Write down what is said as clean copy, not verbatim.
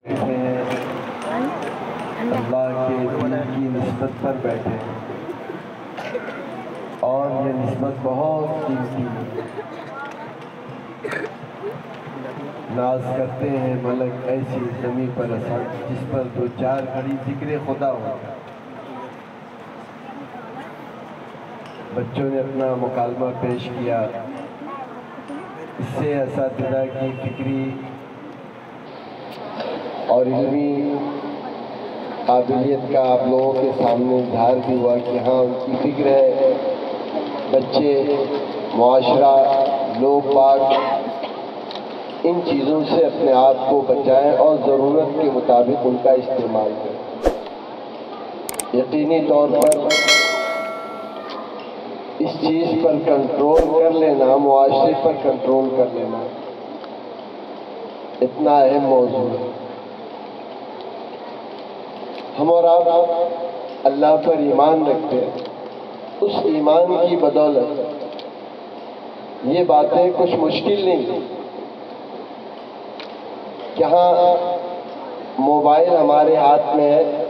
बैठे हैं, अल्लाह के दिल की निस्बत पर बैठे हैं और ये निस्बत बहुत कीमती है। नाज करते हैं मलक ऐसी ज़मीं पर असर जिस पर दो चार घड़ी जिक्र खुदा हो। बच्चों ने अपना मुकालमा पेश किया, इससे असातिज़ा की फिक्री और इल्मी काबिलियत का आप लोगों के सामने इज़हार भी हुआ कि हाँ उनकी फिक्र है बच्चे, मुआशरा, लोग बाग इन चीज़ों से अपने आप को बचाएं और ज़रूरत के मुताबिक उनका इस्तेमाल करें। यकीनी तौर पर इस चीज़ पर कंट्रोल कर लेना, मुआशरे पर कंट्रोल कर लेना इतना अहम मौजू है। हम और आप अल्लाह पर ईमान रखते हैं, उस ईमान की बदौलत ये बातें कुछ मुश्किल नहीं। जहाँ मोबाइल हमारे हाथ में है